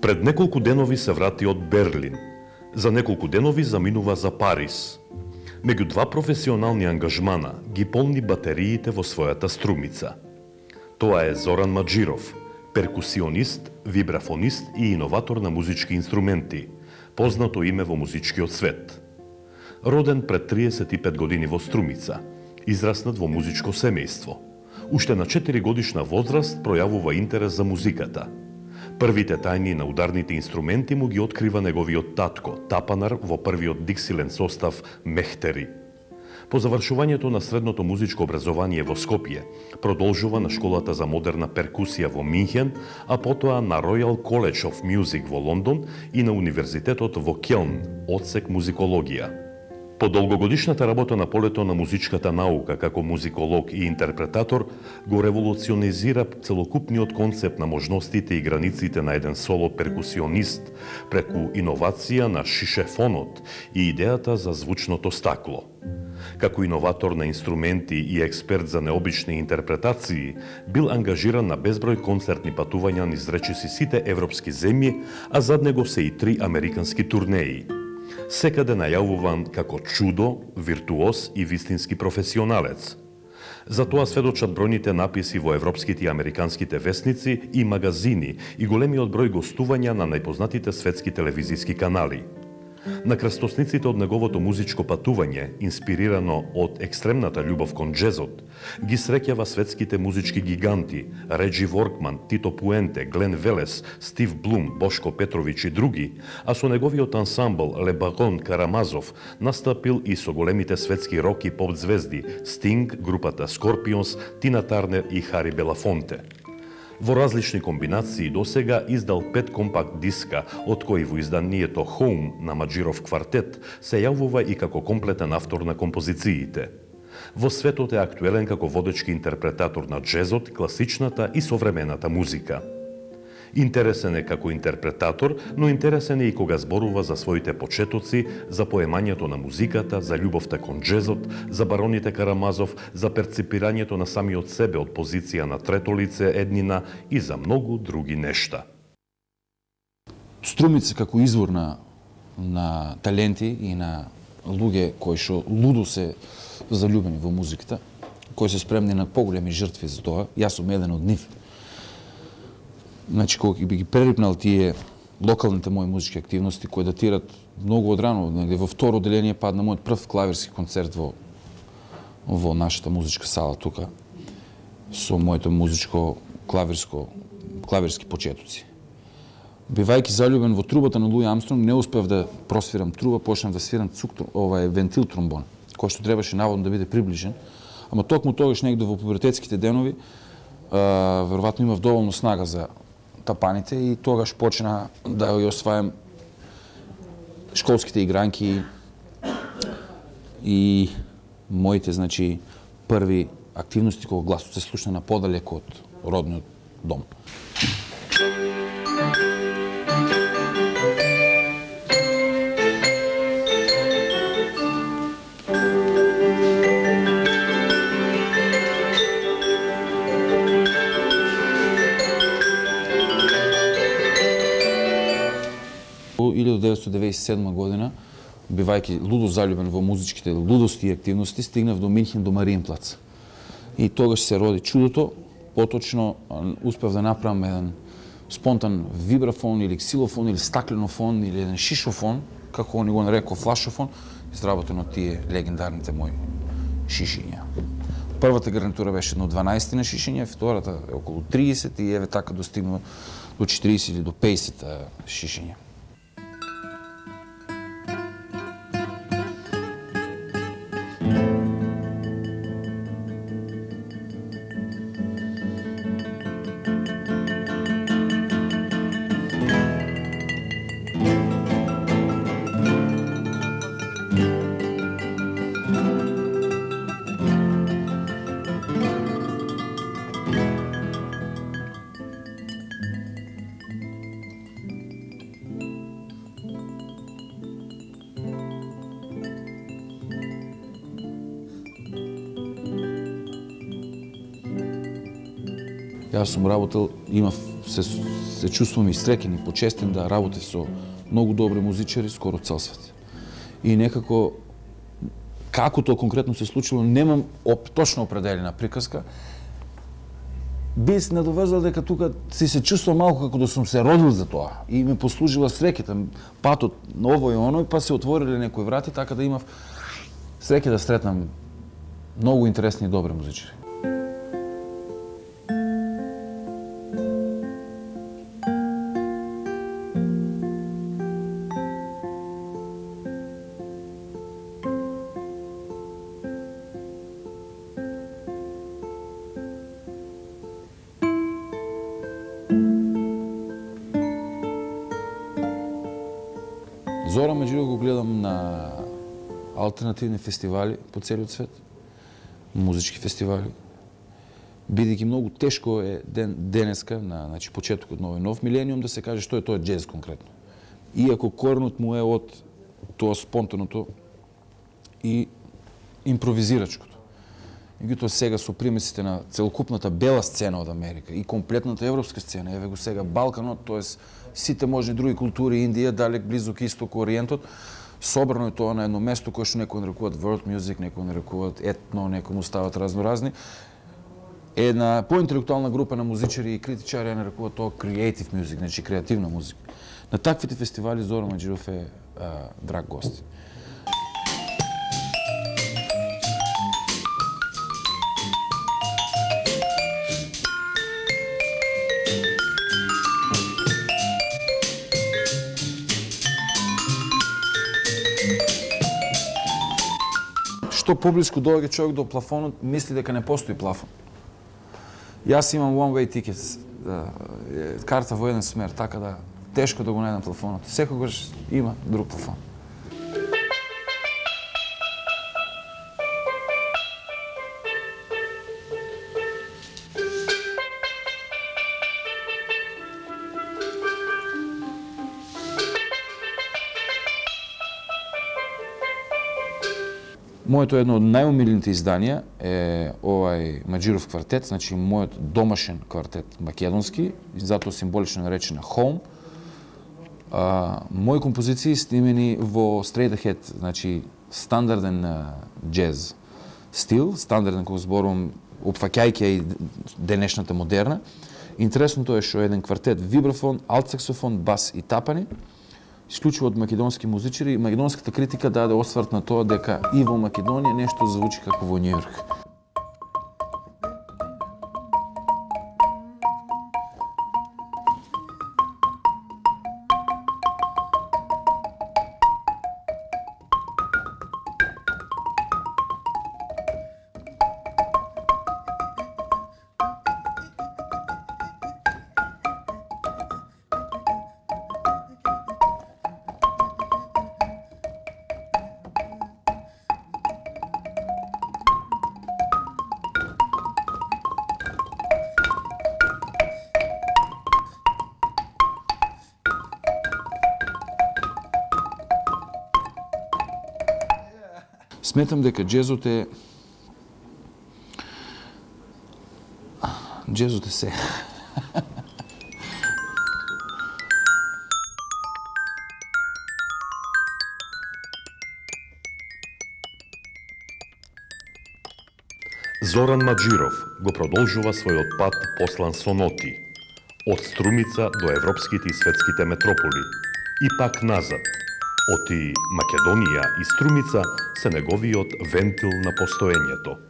Пред неколку денови се врати од Берлин. За неколку денови заминува за Париз. Меѓу два професионални ангажмана ги полни батериите во својата струмица. Тоа е Зоран Маџиров, перкусионист, вибрафонист и иноватор на музички инструменти, познато име во музичкиот свет. Роден пред 35 години во Струмица, израснат во музичко семејство. Уште на 4 годишна возраст пројавува интерес за музиката. Првите тајни на ударните инструменти му ги открива неговиот татко, тапанар во првиот Диксилен состав Мехтери. По завршувањето на средното музичко образование во Скопје, продолжува на школата за модерна перкусија во Минхен, а потоа на Royal College of Music во Лондон и на Универзитетот во Келн, одсек музикологија. По долгогодишната работа на полето на музичката наука како музиколог и интерпретатор, го револуционизира целокупниот концепт на можностите и границите на еден соло перкусионист преку иновација на шишефонот и идејата за звучното стакло. Како иноватор на инструменти и експерт за необични интерпретации, бил ангажиран на безброј концертни патувања низ речиси сите европски земји, а зад него се и 3 американски турнеи. Секаде најавуван како чудо, виртуоз и вистински професионалец. За тоа сведочат бројните написи во европските и американските весници и магазини и големиот број гостувања на најпознатите светски телевизиски канали. На крстосниците од неговото музичко патување, инспирирано од екстремната љубов кон джезот, ги среќава светските музички гиганти Реджи Воркман, Тито Пуенте, Глен Велес, Стив Блум, Бошко Петрович и други, а со неговиот ансамбл Ле Барон Карамазов настапил и со големите светски рок и поп звезди Стинг, групата Скорпионс, Тина Тарнер и Хари Белафонте. Во различни комбинации досега издал 5 компакт диска, од кои во изданието Home на Маџиров квартет се јавува и како комплетен автор на композициите. Во светот е актуелен како водечки интерпретатор на джезот, класичната и современата музика. Интересен е како интерпретатор, но интересен е и кога зборува за своите почетоци, за поемањето на музиката, за љубовта кон джезот, за бароните Карамазов, за перципирањето на самиот себе од позиција на трето лице еднина и за многу други нешта. Струмица како извор на таленти и на луѓе кои што лудо се заљубени во музиката, кои се спремни на поголеми жртви за тоа, јас сум еден од нив. Значи, кога би ги прерипнал тие локалните мои музички активности, кои датират многу одрано, негде во второ деление падна мојот прв клавирски концерт во нашата музичка сала тука, со моето музичко клавирски почетоци. Бивајќи заљубен во трубата на Луи Амстронг, не успев да просвирам труба, почнав да свирам вентил тромбон, кој што требаше наводно да биде приближен, ама токму тогаш негде во пубертетските денови, веројатно имав доволно снага за тапаните и тогаш почна да ја освајам школските игранки и моите, значи, први активности кога гласот се слушна на подалек од родниот дом. Во 1997 година, бивајќи лудо заљубен во музичките лудости и активности, стигнав до Минхен, до Мариенплац. И тогаш се роди чудото, поточно успев да направам еден спонтан вибрафон или ксилофон или стакленофон или еден шишофон, како они го нарекоа флашофон, изработен од тие легендарните мои шишиња. Првата гарнитура беше едно 12 на шишиња, втората е околу 30 и еве така достигнува до 40 или до 50 шишиња. Јас сум работел, се чувствувам и среќен и почестен да работев со многу добри музичари скоро цел свет. И некако, како тоа конкретно се случило, немам точно определена приказка. Би се надоврзал дека тука се чувствувам малку како да сум се родил за тоа и ми послужила среќата, патот на ово и оној, па се отвориле некои врати, така да имав среќа да сретнам многу интересни и добри музичари. Зоран Маџиров го гледам на алтернативни фестивали по целиот свет, музички фестивали. Бидејќи многу тешко е денеска, значи почетокот на овој нов милениум, да се каже што е тоа џез конкретно. Иако коренот му е од тоа спонтаното и импровизирачкото. Меѓутоа сега со примесите на целокупната бела сцена од Америка и комплетната европска сцена, еве го сега Балканот, тоест сите можни други култури, Индија, далек, близок исток, Ориентот, собрано е тоа на едно место кое што некои нарекуваат world music, некои нарекуваат етно, некои му стават разноразни. Една поинтелектуална група на музичари и критичари нарекуваат тоа creative music, значи креативна музика. На таквите фестивали Зоран Маџиров е драг гост. Што поблиску доаѓа човек до плафонот, мисли дека не постои плафон. Јас имам one-way tickets, карта во еден смер, така да тешко да го најдам плафонот. Секогаш има друг плафон. Моето едно од најомилените изданија е овај Маџиров квартет, значи мојот домашен квартет македонски, затоа символично наречена Home. Мои композиции снимени во straight ahead, значи стандарден џез стил, стандарден кога зборувам, опфаќајќи и денешната модерна. Интересното е што еден квартет вибрафон, алт саксофон, бас и тапани, исклучиво од македонски музичари, македонската критика даде осврт на тоа дека и во Македонија нешто звучи како во Њујорк. Сметам дека џезот е се. Зоран Маџиров го продолжува својот пат послан со ноти, од Струмица до европските и светските метрополи, и пак назад. Оти Македонија и Струмица се неговиот вентил на постоењето.